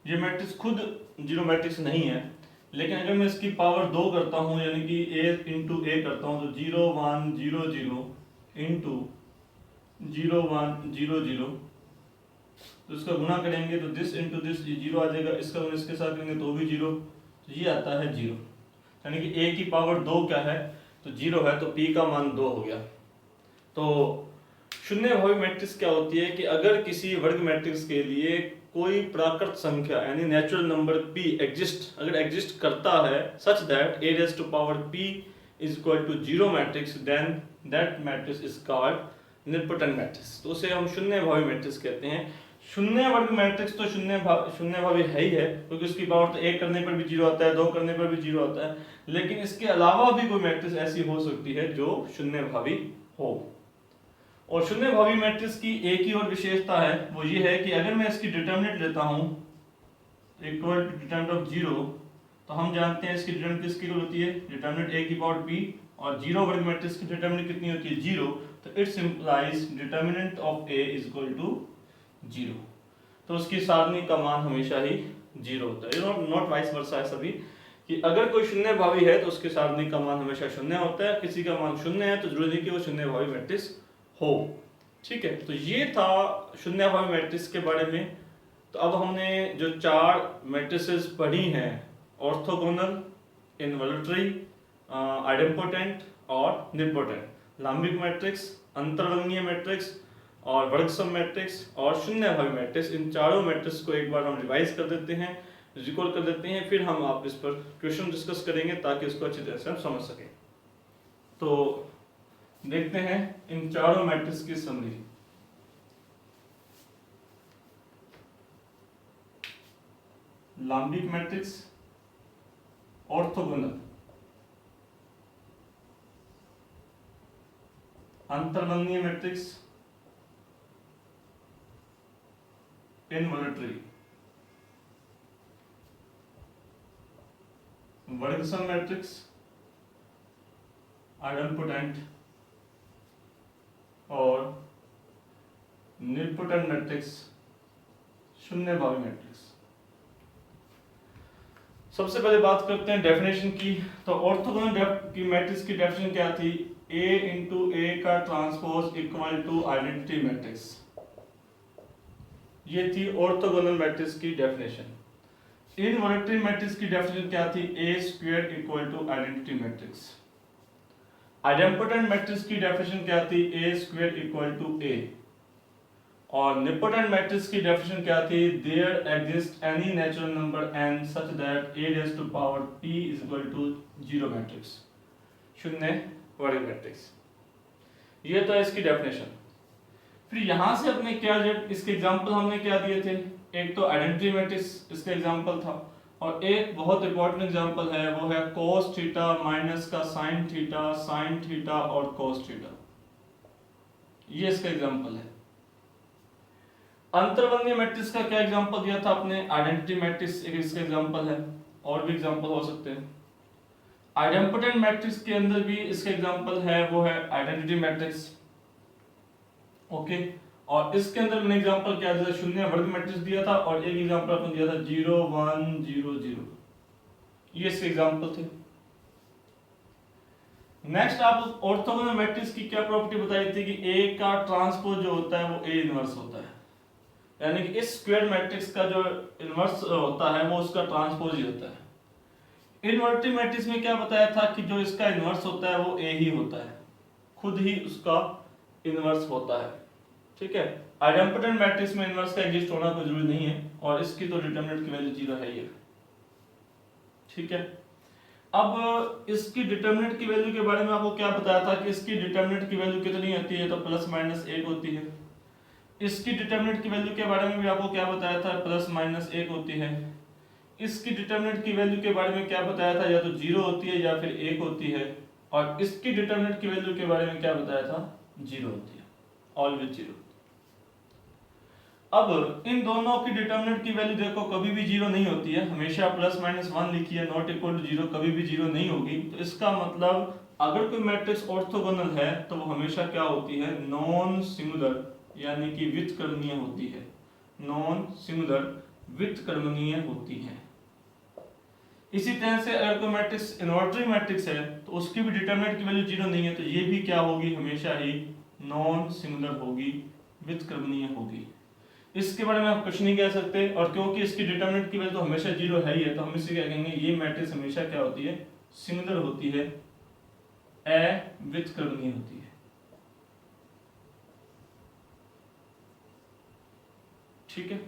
ये मैट्रिक्स खुद जीरो मैट्रिक्स नहीं है, लेकिन अगर मैं इसकी पावर 2 करता हूँ यानी कि a इंटू ए करता हूँ तो 0 1 0 0 इंटू 0 1 0 0, तो इसका गुणा करेंगे तो दिस इंटू दिस जीरो आ जाएगा, इसका गुणा इसके साथ करेंगे तो भी जीरो, तो ये आता है जीरो। यानी कि a की पावर 2 क्या है तो जीरो है, तो p का मान 2 हो गया। तो शून्यभावी मैट्रिक्स क्या होती है कि अगर किसी वर्ग मैट्रिक्स के लिए कोई प्राकृत संख्या यानी नेचुरल नंबर p एग्जिस्ट, अगर एग्जिस्ट करता है such that a raise to power p is equal to zero matrix, then that matrix is called nilpotent matrix, तो उसे हम शून्यभावी मैट्रिक्स कहते हैं। शून्य वर्ग मैट्रिक्स तो शून्यभावी है ही है, क्योंकि उसकी पावर तो 1 करने पर भी जीरो आता है, 2 करने पर भी जीरो आता है, लेकिन इसके अलावा भी कोई मैट्रिक्स ऐसी हो सकती है जो शून्यभावी हो। और शून्यभावी मैट्रिक्स की एक ही और विशेषता है, वो ये है कि अगर मैं इसकी डिटरमिनेंट लेता हूँ equal to determinant of zero, तो हम जानते हैं इसकी डिटरमिनेंट किसकी होती है, डिटरमिनेंट a की पावर p, और जीरो वर्ग मैट्रिक्स की डिटरमिनेंट कितनी होती है, जीरो, तो it's implies determinant of a is equal to zero, तो उसकी सारणी का मान हमेशा ही जीरो होता है। नॉट वाइस वर्सा है सभी, कि अगर कोई शून्यभावी है तो उसके सारणी का मान हमेशा शून्य होता है, किसी का मान शून्य है तो जरूरी नहीं कि वो शून्यभावी मैट्रिक्स हो। ठीक है, तो ये था शून्यभावी मैट्रिक्स के बारे में। तो अब हमने जो 4 मैट्रिसेस पढ़ी हैं, ऑर्थोगोनल, इनवॉल्यूटरी, आइडेम्पोटेंट और निलपोटेंट, लांबिक मैट्रिक्स, अंतर्वर्गीय मैट्रिक्स और वर्गसम मैट्रिक्स और शून्यभावी मैट्रिक्स, इन चारों मैट्रिक्स को एक बार हम रिवाइज कर देते हैं, रिकॉल कर देते हैं, फिर हम आप इस पर क्वेश्चन डिस्कस करेंगे ताकि इसको अच्छी तरह से हम समझ सकें। तो देखते हैं इन चारों मैट्रिक्स की समरी। लांबिक मैट्रिक्स, ऑर्थोगोनल, अंतर्वर्गीय मैट्रिक्स, इनवॉल्यूटरी, वर्गसम मैट्रिक्स, आइडेम्पोटेंट और निलपोटेंट मैट्रिक्स, शून्यभावी मैट्रिक्स। सबसे पहले बात करते हैं डेफिनेशन की। तो ऑर्थोगोनल की मैट्रिक्स की डेफिनेशन क्या थी, a इंटू ए का transpose equal to identity matrix, ये थी ऑर्थोगोनल मैट्रिक्स की डेफिनेशन। इनवॉल्यूटरी मैट्रिक्स की डेफिनेशन क्या थी, a square equal to identity matrix. Idempotent matrix की डेफिनेशन क्या थी, a square equal to a। और निलपोटेंट मैट्रिक्स की डेफिनेशन क्या थी, there exist any natural number n such that a raise to power p is equal to zero matrix, शून्य वर्ग matrix. ये था इसकी डेफिनेशन। फिर यहां से अपने क्या इसके एग्जांपल हमने क्या दिए थे, एक तो आइडेंटिटी मैट्रिक्स इसका एग्जांपल था, और एक बहुत इंपॉर्टेंट एग्जांपल है वो है cos थीटा माइनस का sin थीटा और cos थीटा, ये इसका एग्जांपल है। अंतर्वर्गीय मैट्रिक्स का क्या एग्जांपल दिया था आपने, आइडेंटिटी मैट्रिक्स एक इसका एग्जांपल है, और भी एग्जांपल हो सकते हैं। आइडेम्पोटेंट मैट्रिक्स के अंदर भी इसका एग्जांपल है, वो है आइडेंटिटी मैट्रिक्स। ओके, और इसके अंदर मैंने एग्जांपल क्या दिया, शून्य वर्ग मैट्रिक्स दिया था, और एक एग्जांपल आपने दिया था 0 1 0 0, ये इसके एग्जांपल थे। नेक्स्ट आप ऑर्थोगोनल मैट्रिक्स की क्या प्रॉपर्टी बताई थी कि A का ट्रांसपोज जो होता है वो A इनवर्स होता है, यानी कि इस स्क्वायर मैट्रिक्स का जो इनवर्स होता है वो उसका ट्रांसपोज ही होता है। इनवर्टिव मैट्रिक्स में क्या बताया था कि जो इसका इनवर्स होता है वो A ही होता है, खुद ही उसका इनवर्स होता है। ठीक है, आइडेम्पोटेंट मैट्रिक्स में इनवर्स का एग्जिस्ट होना कोई जरूरी नहीं है, और इसकी तो डिटरमिनेंट की वैल्यू 0 है ही। ठीक है, अब इसकी डिटरमिनेंट की वैल्यू के बारे में आपको क्या बताया था कि इसकी डिटरमिनेंट की वैल्यू कितनी होती है, तो प्लस माइनस 1 होती है। इसकी डिटरमिनेंट की वैल्यू के बारे में भी आपको क्या बताया था, प्लस माइनस 1 होती है। इसकी डिटरमिनेंट की वैल्यू के बारे में क्या बताया था, या तो 0 होती है या फिर 1 होती है। और इसकी डिटरमिनेंट की वैल्यू के बारे में क्या बताया था, 0 होती है, ऑलवेज 0। अब इन दोनों की डिटरमिनेंट की वैल्यू देखो कभी भी 0 नहीं होती है, हमेशा प्लस माइनस 1 लिखी है, नॉट इक्वल टू 0 कभी भी 0 नहीं होगी। तो इसका मतलब अगर कोई मैट्रिक्स ऑर्थोगोनल है तो वो हमेशा क्या होती है, नॉन सिंगुलर यानी कि व्युत्क्रमणीय होती है, नॉन सिंगुलर व्युत्क्रमणीय होती है। इसी तरह से अगर कोई मैट्रिक्स इन्वर्टरी मैट्रिक्स है तो उसकी भी डिटरमिनेंट की वैल्यू 0 नहीं है, तो ये भी क्या होगी, हमेशा ही नॉन सिंगुलर होगी, व्युत्क्रमणीय होगी। इसके बारे में आप कुछ नहीं कह सकते, और क्योंकि इसकी डिटरमिनेंट की वैल्यू तो हमेशा 0 है ही है, तो हम इसे क्या कहेंगे, ये मैट्रिक्स हमेशा क्या होती है, सिंगुलर होती है, अव्युत्क्रमणीय होती है। ठीक है।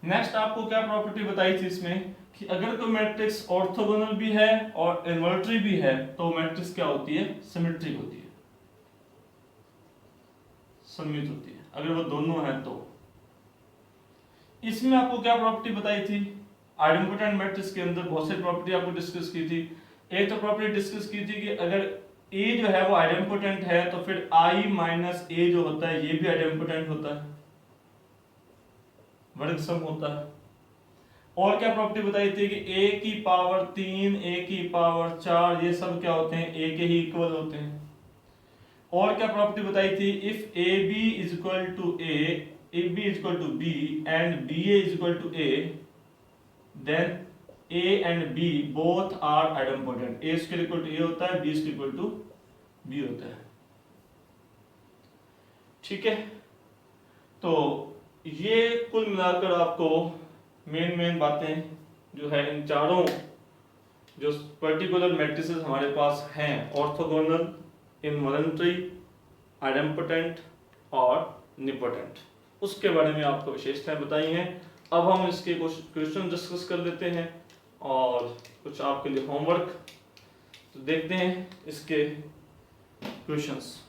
नेक्स्ट आपको क्या प्रॉपर्टी बताई थी इसमें, कि अगर कोई मैट्रिक्स ऑर्थोगोनल भी है और इन्वर्टरी भी है तो मैट्रिक्स क्या होती है, सिमेट्रिक होती है, सममित होती है, अगर वो दोनों है तो। इसमें आपको क्या प्रॉपर्टी बताई थी, आइडेम्पोटेंट मैट्रिक्स के अंदर बहुत सारी प्रॉपर्टी आपको डिस्कस की थी। एक तो प्रॉपर्टी डिस्कस की थी कि अगर A जो है वो आइडेम्पोटेंट है तो फिर I माइनस A जो होता है ये भी आइडेम्पोटेंट होता है, वर्गसम होता है। और क्या प्रॉपर्टी बताई थी कि A की पावर 3, A की पावर 4 ये सब क्या होते हैं, A के ही इक्वल होते हैं। और क्या प्रॉपर्टी बताई थी, if AB is equal to A, if B is equal to B and BA is equal to A, then A and B both are idempotent. A square equal to A होता है, B square equal to B होता है। ठीक है, तो ये कुल मिलाकर आपको मेन बातें जो है इन चारों जो पर्टिकुलर मैट्रिसेस हमारे पास हैं, ऑर्थोगोनल, इनवॉलेंट्री, आइडेम्पोटेंट और निपोटेंट, उसके बारे में आपको विशेषताएं बताई हैं। अब हम इसके कुछ क्वेश्चन डिस्कस कर लेते हैं और कुछ आपके लिए होमवर्क, तो देखते हैं इसके क्वेश्चंस।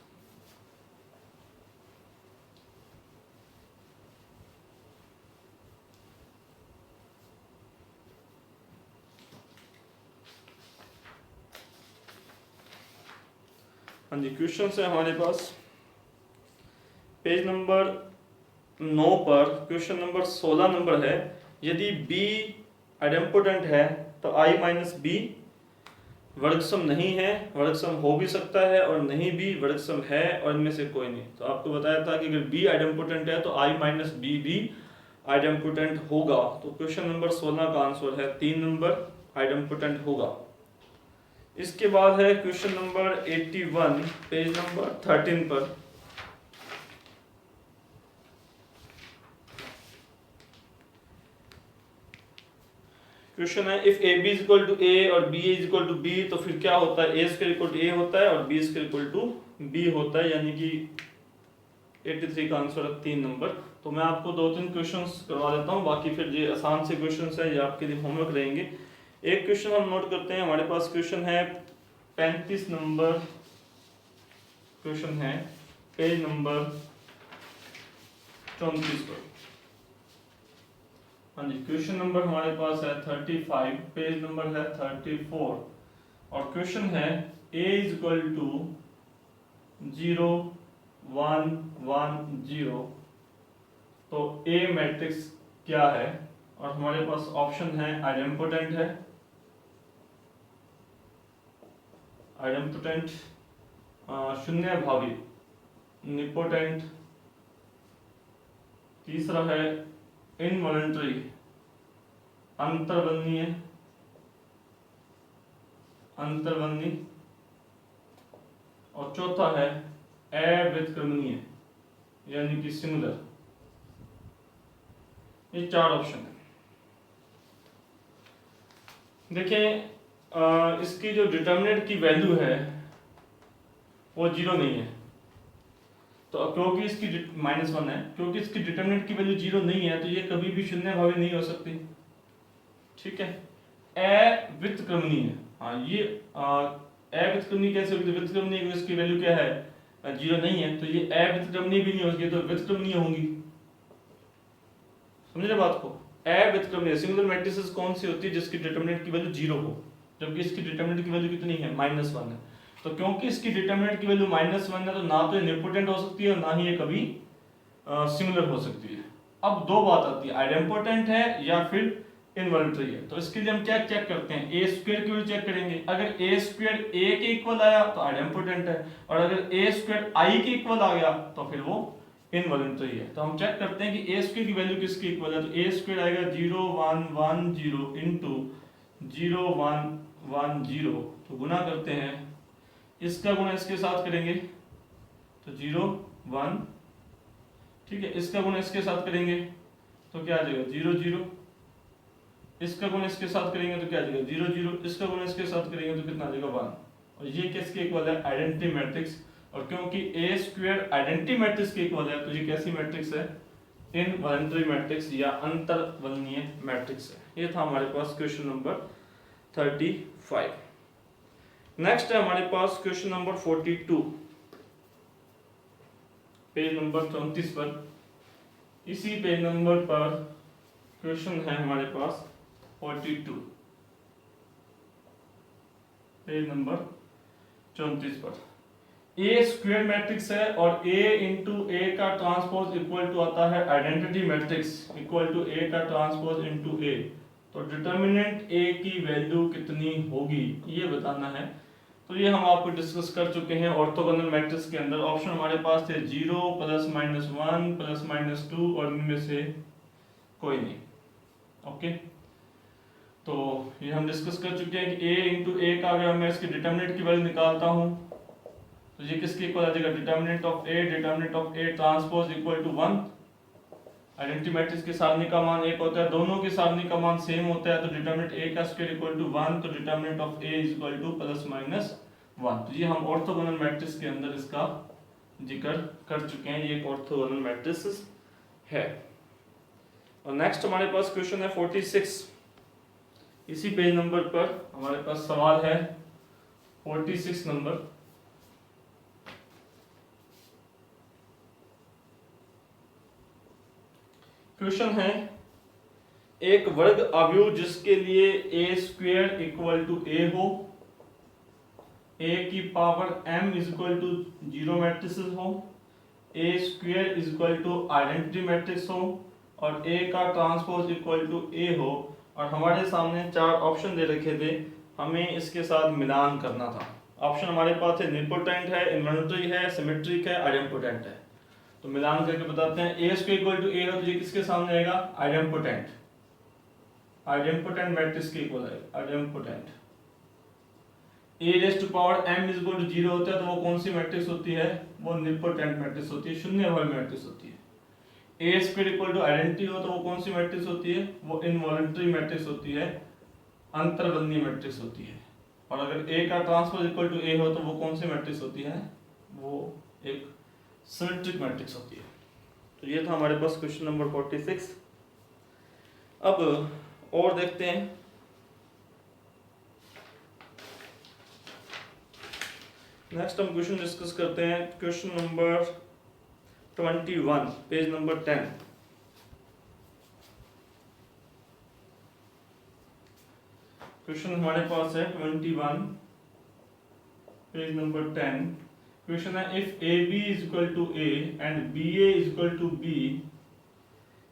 हाँ जी, क्वेश्चंस है हमारे पास पेज नंबर 9 पर। क्वेश्चन नंबर 16 नंबर है, यदि B आइडेम्पोटेंट है तो I माइनस बी वर्गसम नहीं है, वर्गसम हो भी सकता है और नहीं भी, वर्गसम है और इनमें से कोई नहीं। तो आपको बताया था कि अगर B आइडेम्पोटेंट है तो I माइनस बी भी आइडेम्पोटेंट होगा। तो क्वेश्चन नंबर 16 का आंसर है 3 नंबर, आइडेम्पोटेंट होगा। इसके बाद है क्वेश्चन नंबर 81 पेज नंबर 13 पर। क्वेश्चन है if A B is equal to a और b is equal to b, तो फिर क्या होता है, a square equal to a होता है और B square equal to b होता है, यानी कि 83 का आंसर है 3 नंबर। तो मैं आपको 2-3 क्वेश्चंस करवा देता हूँ, बाकी फिर ये आसान से क्वेश्चंस है, ये आपके लिए होमवर्क रहेंगे। एक क्वेश्चन हम नोट करते हैं, हमारे पास क्वेश्चन है 35 नंबर, क्वेश्चन है पेज नंबर 34 पर। हाँ जी, क्वेश्चन नंबर हमारे पास है 35, पेज नंबर है 34 और क्वेश्चन है a इज इक्वल टू 0 1 1 0, तो A मैट्रिक्स क्या है, और हमारे पास ऑप्शन है आइडेम्पोटेंट है, आइडेम्पोटेंट, शून्य भावी, निपोटेंट, तीसरा है इनवॉलेंट्री, अंतर्वर्णीय, अंतर्वर्णी, और चौथा है अव्युत्क्रमणीय यानी कि सिंगुलर। ये 4 ऑप्शन है। देखें, इसकी जो डिटर्मिनेंट की वैल्यू है वो 0 नहीं है, तो क्योंकि इसकी -1 है, क्योंकि इसकी डिटर्मिनेंट की वैल्यू 0 नहीं है तो ये कभी भी शून्य भावी नहीं हो सकती। ठीक है, अव्युत्क्रमणीय, हाँ ये अव्युत्क्रमणीय कैसे होगी, व्युत्क्रमणीय इसकी वैल्यू क्या है, 0 नहीं है, तो ये अव्युत्क्रमणीय भी नहीं होगी, तो व्युत्क्रमणीय होंगी। समझे बात को, अव्युत्क्रमणीय सिंगुलर मैट्रिसेस कौन सी होती है जिसकी डिटर्मिनेंट की वैल्यू 0 हो, जबकि इसकी डिटर्मिनेंट की वैल्यू कितनी है, -1 है। तो क्योंकि इसकी डिटर्मिनेंट की वैल्यू -1 है तो ना तो ये निपोटेंट हो सकती है और ना ही ये कभी सिंगुलर हो सकती है। अब दो बात आती है, आइडेम्पोटेंट है या फिर इनवॉल्यूंटरी है। तो इसके लिए हम क्या चेक करते हैं, ए स्क्वायर की वैल्यू चेक करेंगे। अगर ए स्क्वायर ए के इक्वल आया तो आइडेम्पोटेंट है, और अगर ए स्क्वायर आई के इक्वल आ गया तो फिर वो इनवॉल्यूंटरी है। तो हम चेक करते हैं कि ए स्क्वायर की वैल्यू किसके इक्वल है। तो ए स्क्वायर आएगा 0 1 1 0 इंटू 0 1 1 0, तो गुना करते हैं, इसका गुना इसके साथ करेंगे तो 0 1, ठीक है, इसका गुना इसके साथ करेंगे तो क्या आ जाएगा 0 0, इसका गुना इसके साथ करेंगे तो क्या आ जाएगा 0 0, इसका गुना इसके साथ करेंगे तो कितना आ जाएगा 1। और ये किसके इक्वल है, आइडेंटिटी मैट्रिक्स। और क्योंकि ए स्क्वायर आइडेंटिटी मैट्रिक्स के इक्वल है तो ये कैसी मैट्रिक्स है, इनवॉल्यूंटरी मैट्रिक्स या अंतर्वलनीय मैट्रिक्स है। ये था हमारे पास क्वेश्चन नंबर 35। नेक्स्ट है हमारे पास क्वेश्चन नंबर 42, पेज नंबर 34 पर। इसी पेज नंबर पर क्वेश्चन है हमारे पास 42, पेज नंबर 34 पर। ए स्क्वायर मैट्रिक्स है और ए इंटू ए का ट्रांसपोज इक्वल टू आता है आइडेंटिटी मैट्रिक्स इक्वल टू ए का ट्रांसपोज इंटू ए। तो डिटर्मिनेंट ए की वैल्यू कितनी होगी ये बताना है। तो ये हम आपको डिस्कस कर चुके हैं ऑर्थोगोनल मैट्रिक्स के अंदर। ऑप्शन हमारे पास थे 0 ±1 ±2 और इनमें से कोई नहीं। ओके, तो ये हम डिस्कस कर चुके हैं कि a इंटू ए का अगर मैं इसके डिटर्मिनेंट की वैल्यू निकालता हूं तो ये किसके इक्वल आ जाएगा, determinant of a transpose equal to 1। Identity matrix के सारणी का मान 1 होता है, दोनों के सारणी का मान सेम होता है, तो डिटर्मिनेंट a का स्क्वायर इक्वल टू 1, तो determinant of a is equal to ±1। तो ये हम ऑर्थोगोनल मैट्रिक्स के अंदर इसका जिक्र कर चुके हैं, ये एक ऑर्थोगोनल मैट्रिक्स है। और नेक्स्ट हमारे पास क्वेश्चन है 46, इसी पेज नंबर पर हमारे पास सवाल है 46 नंबर। क्वेश्चन है, एक वर्ग अवयव जिसके लिए ए स्क्वायर इक्वल टू ए हो, ए की power m is equal to 0 matrix हो, a square is equal to identity matrix हो और ए का ट्रांसपोज इक्वल टू ए हो। और हमारे सामने 4 ऑप्शन दे रखे थे, हमें इसके साथ मिलान करना था। ऑप्शन हमारे पास है निपोटेंट है, इन्वॉल्यूंटरी है, सिमेट्रिक है, आइडेम्पोटेंट है। तो मिलान करके बताते हैं, ए स्क्वायर इक्वल टू ए हो तो ये किसके सामने आएगा, आइडेम्पोटेंट, आइडेम्पोटेंट मैट्रिक्स के इक्वल है, idempotent. A raise to power m is equal to 0 होता है तो वो कौन सी मैट्रिक्स होती है, वो निपोटेंट मैट्रिक्स होती है, शून्य वाली मैट्रिक्स होती है। A square equal to identity हो तो वो कौन सी मैट्रिक्स होती है, वो इनवॉल्यूंटरी मैट्रिक्स होती है, अंतर्वलनीय मैट्रिक्स होती है। और अगर ए का ट्रांसपोज इक्वल टू ए हो तो वो कौन सी मैट्रिक्स होती है, वो एक सिमेट्रिक मैट्रिक्स होती है। तो ये था हमारे पास क्वेश्चन नंबर 46। अब और देखते हैं, नेक्स्ट हम क्वेश्चन डिस्कस करते हैं, question number 21, page number 10। Question हमारे पास है 21, पेज नंबर 10। क्वेश्चन है, if A B is equal to A and B A is equal to B,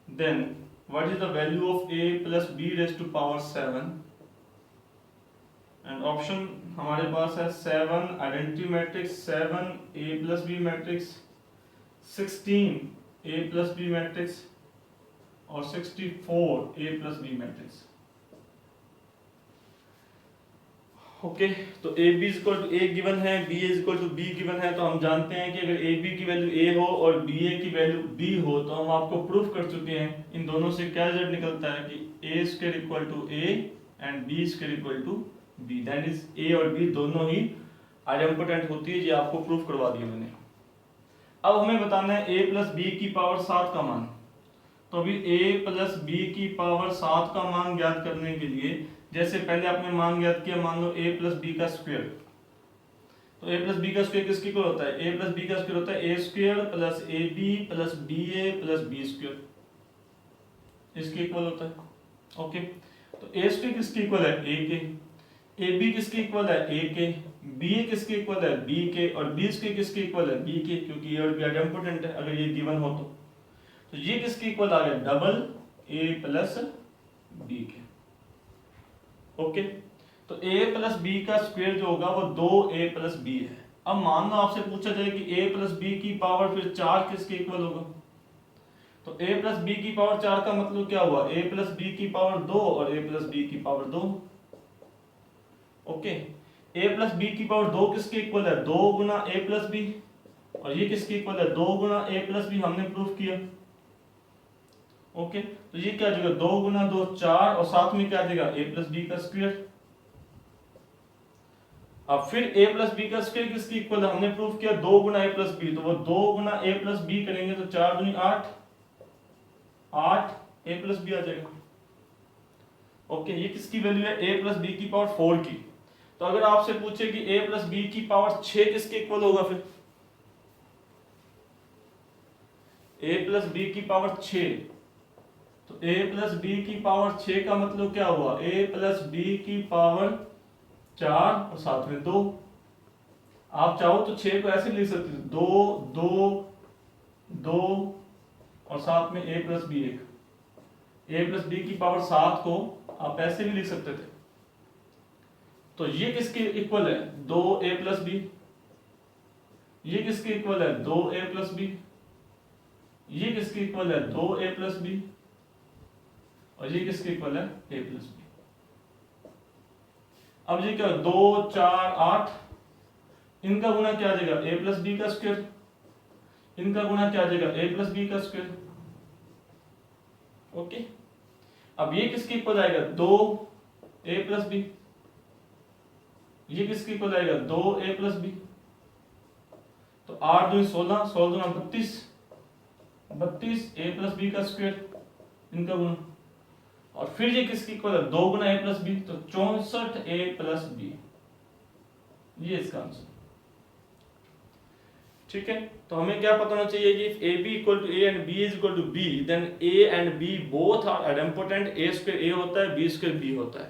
then what is the value of A plus B raise to power 7। And option हमारे पास है 7 identity matrix, 7 A plus B matrix, 16 A plus B matrix और 64 A plus B matrix. Okay, तो a b equal to a given है, b is equal to b given है। तो हम जानते हैं कि अगर ए बी की वैल्यू ए हो और बी ए की वैल्यू बी हो तो हम आपको प्रूफ कर चुके हैं, इन दोनों से क्या रिजल्ट निकलता है कि a square equal to A and b square equal to b, that is a और बी दोनों ही आइडेम्पोटेंट होती है। ये आपको प्रूफ करवा दिया मैंने। अब हमें बताना है a प्लस बी की पावर 7 का मान। तो अभी a प्लस बी की पावर 7 का मान ज्ञात करने के लिए, जैसे पहले आपने मान ज्ञात किया, मान लो a प्लस बी का स्क्वायर, तो a प्लस बी का स्क्वायर किसके इक्वल होता है, a प्लस बी का स्क्वायर होता है a square plus A B plus B A plus B square, इसके इक्वल होता है। ओके, तो a स्क्वायर किसके इक्वल है, a के, ए बी किसके इक्वल है, a के, बी ए किसके इक्वल है, b के, और बी स्क्वायर किसके इक्वल है, b के, क्योंकि ये और बी आइडेम्पोटेंट है अगर ये गिवन हो तो ये किसके इक्वल आ गया, डबल a प्लस बी के। ओके, तो a प्लस बी का स्क्वायर जो होगा वो 2a प्लस बी है। अब मान लो आपसे पूछा जाए कि a प्लस बी की पावर फिर 4 किसके इक्वल होगा, तो a प्लस बी की पावर 4 का मतलब क्या हुआ, a प्लस बी की पावर 2 और a प्लस बी की power 2। Okay, a plus B की पावर 2 किसके इक्वल है, 2 गुना a प्लस बी, और ये किसके इक्वल है, 2 गुना a प्लस बी, हमने प्रूफ किया। ओके, तो ये क्या देगा, 2 गुना 2 4, और साथ में क्या देगा, a प्लस बी का स्क्वायर। अब फिर a प्लस बी का स्क्वायर किसकी इक्वल है, हमने प्रूफ किया 2 गुना a प्लस बी, तो वो 2 गुना a प्लस बी करेंगे तो 4 दूनी 8, 8 a प्लस बी आ जाएगा। ओके, ये किसकी वैल्यू है, a प्लस बी की पावर 4 की। तो अगर आपसे पूछे कि a प्लस बी की पावर 6 किसके इक्वल होगा, फिर a प्लस बी की पावर 6, तो a प्लस बी की पावर 6 का मतलब क्या हुआ, a प्लस बी की पावर 4 और साथ में 2। आप चाहो तो 6 को ऐसे लिख सकते थे, 2 2 2 और साथ में a plus B 1। a plus B की पावर 7 को आप ऐसे भी लिख सकते थे। तो ये किसके इक्वल है, 2a प्लस बी, ये किसके इक्वल है, 2a प्लस बी, ये किसके इक्वल है, 2a प्लस बी, और ये किसके इक्वल है, a प्लस बी। अब ये क्या, 2 4 8, इनका गुना क्या आ जाएगा, a प्लस बी का स्क्वायर, इनका गुना क्या आ जाएगा, a प्लस बी का स्क्वायर। ओके, अब ये किसके इक्वल आएगा, 2a प्लस बी, ये किसके इक्वल आएगा, 2a प्लस बी। तो 8 दूनी 16, 16 दूना 32, 32 a प्लस बी का स्क्वायर, इनका गुना। और फिर ये किसकी इक्वल है, 2 गुना a प्लस बी, तो 64a प्लस बी, ये इसका आंसर। ठीक है, तो हमें क्या पता होना चाहिए कि if ab equal to a and b is equal to b, then a and b both are idempotent, a square a होता है, b square b होता है।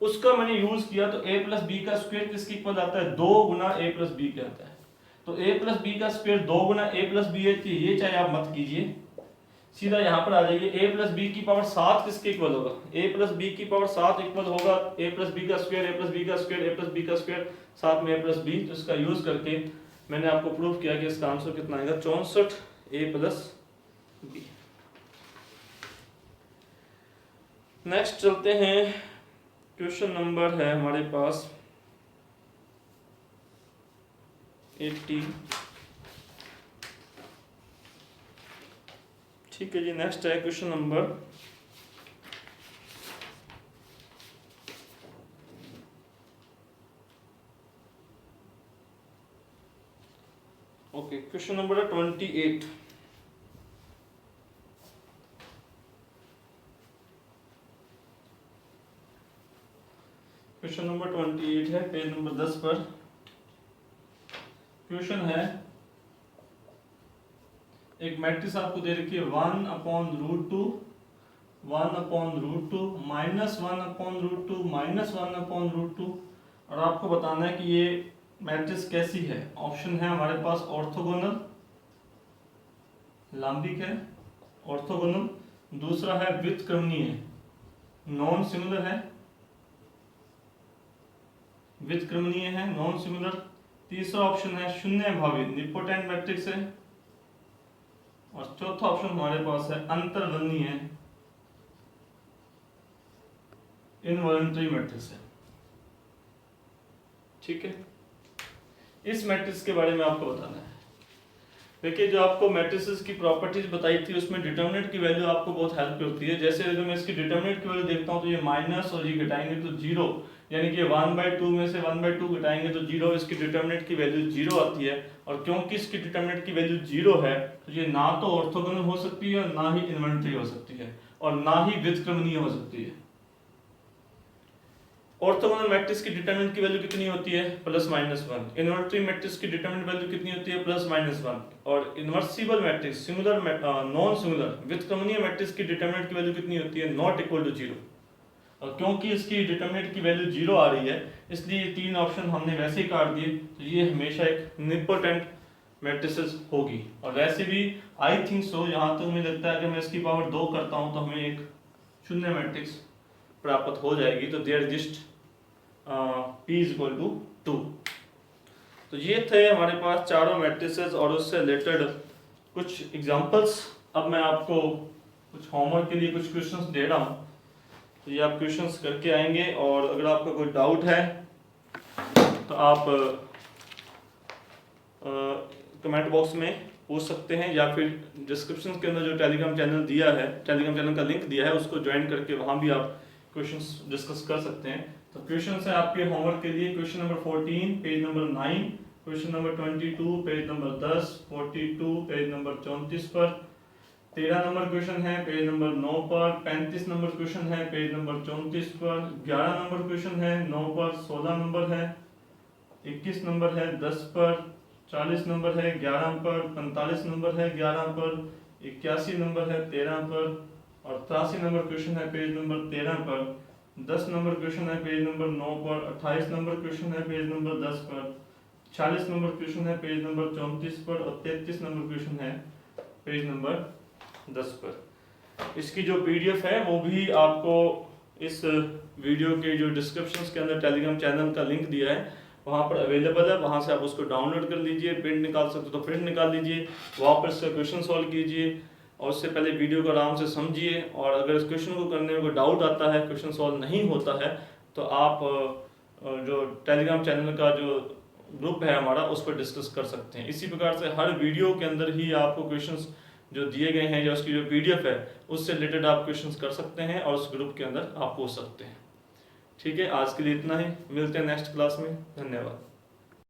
उसका मैंने यूज किया तो a प्लस बी का स्क्वायर किसके इक्वल आता है, 2 गुना a प्लस बी के आता है। तो a प्लस बी का स्क्वायर 2 गुना a प्लस बी है, ये चाहे आप मत कीजिए, सीधा यहाँ पर आ जाइए, a प्लस बी की पावर 7 किसके इक्वल होगा, a प्लस बी की पावर 7 इक्वल होगा a प्लस बी का स्क्वायर, a प्लस बी का स्क्वायर, a प्लस बी का स्क्वायर, साथ में a प्लस बी। तो इसका यूज करके मैंने आपको प्रूफ किया कि इसका आंसर कितना आएगा, 64a प्लस बी। नेक्स्ट चलते हैं, क्वेश्चन नंबर है हमारे पास 80। ठीक है जी, नेक्स्ट है क्वेश्चन नंबर 28। क्वेश्चन नंबर 28 है, पेज नंबर 10 पर। क्वेश्चन है, एक मैट्रिक्स आपको दे रखी है 1/√2, 1/√2, -1/√2, -1/√2, और आपको बताना है कि ये मैट्रिक्स कैसी है। ऑप्शन है हमारे पास ऑर्थोगोनल, लांबिक है, ऑर्थोगोनल, दूसरा है व्युत्क्रमणीय, नॉन सिमिलर है, व्युत्क्रमणीय है, नॉन सिमिलर, तीसरा ऑप्शन है शून्य भावी, निपोटेंट मैट्रिक्स है, और चौथा ऑप्शन हमारे पास है अंतर्वर्णीय, इनवॉलंटरी मैट्रिक्स है। ठीक है, इस मैट्रिक्स के बारे में आपको बताना है। देखिए, जो आपको मैट्रिसेस की प्रॉपर्टीज बताई थी उसमें डिटरमिनेंट की वैल्यू आपको बहुत हेल्प करती है। जैसे अगर मैं इसकी डिटरमिनेंट की वैल्यू देखता हूं तो ये माइनस, और ये घटाएंगे तो 0, यानी कि 1/2 में से 1/2 घटाएंगे तो 0, इसकी डिटरमिनेंट की वैल्यू 0 आती है। और क्योंकि इसकी डिटरमिनेंट की वैल्यू 0 है तो ये ना तो ऑर्थोगोनल हो सकती है, ना ही इन्वॉलंटरी हो सकती है, और ना ही व्युत्क्रमणीय हो सकती है। ऑर्थोगोनल मैट्रिक्स की डिटरमिनेंट की वैल्यू कितनी होती है, +-1। इन्वर्टिंग मैट्रिक्स की डिटरमिनेंट वैल्यू कितनी होती है, +-1। और invertible matrix, similar non similar व्युत्क्रमणीय मैट्रिक्स की डिटरमिनेंट की वैल्यू कितनी होती है, ≠0। और क्योंकि इसकी डिटरमिनेंट की वैल्यू 0 आ रही है, इसलिए ये तीन ऑप्शन हमने वैसे ही काट दिए। तो ये हमेशा एक निपोटेंट मैट्रिसेस होगी। और वैसे भी आई थिंक सो, यहाँ तक मुझे लगता है कि मैं इसकी पावर 2 करता हूँ तो हमें एक शून्य मैट्रिक्स प्राप्त हो जाएगी। तो there exist P is equal to 2। तो ये थे हमारे पास चारों मैट्रिसेस और उससे रिलेटेड कुछ एग्जांपल्स। अब मैं आपको कुछ होमवर्क के लिए कुछ क्वेश्चंस दे रहा हूँ, तो ये आप क्वेश्चंस करके आएंगे, और अगर आपका कोई डाउट है तो आप कमेंट बॉक्स में पूछ सकते हैं, या फिर डिस्क्रिप्शन के अंदर जो टेलीग्राम चैनल दिया है, टेलीग्राम चैनल का लिंक दिया है, उसको ज्वाइन करके वहाँ भी आप क्वेश्चंस डिस्कस कर सकते हैं। तो क्वेश्चन है आपके होमवर्क के लिए, question number 14 page number 9, question number 22 page number 10, 42 page number 34 पर, 13 नंबर क्वेश्चन है पेज नंबर 9 पर, 35 नंबर क्वेश्चन है पेज नंबर 34 पर, 11 नंबर क्वेश्चन है 9 पर, 16 नंबर है, 21 नंबर है 10 पर, 40 नंबर है 11 पर, 45 नंबर है 11 पर, 81 नंबर है 13 पर, और 83 नंबर क्वेश्चन है पेज नंबर 13 पर, 10 नंबर क्वेश्चन है पेज नंबर 9 पर, 28 नंबर क्वेश्चन है पेज नंबर 10 पर, 40 नंबर क्वेश्चन है पेज नंबर 34 पर, और 33 नंबर क्वेश्चन है पेज नंबर 10 पर। इसकी जो PDF है वो भी आपको इस वीडियो के जो डिस्क्रिप्शन के अंदर टेलीग्राम चैनल का लिंक दिया है वहाँ पर अवेलेबल है, वहाँ से आप उसको डाउनलोड कर लीजिए। प्रिंट निकाल सकते हो तो प्रिंट निकाल लीजिए, वहाँ पर इसका क्वेश्चन सॉल्व कीजिए, और उससे पहले वीडियो को आराम से समझिए। और अगर इस क्वेश्चन को करने में कोई डाउट आता है, क्वेश्चन सॉल्व नहीं होता है, तो आप जो टेलीग्राम चैनल का जो ग्रुप है हमारा, उस पर डिस्कस कर सकते हैं। इसी प्रकार से हर वीडियो के अंदर ही आपको क्वेश्चंस जो दिए गए हैं या उसकी जो PDF है उससे रिलेटेड आप क्वेश्चंस कर सकते हैं, और उस ग्रुप के अंदर आप पूछ सकते हैं। ठीक है, आज के लिए इतना ही, मिलते हैं नेक्स्ट क्लास में। धन्यवाद।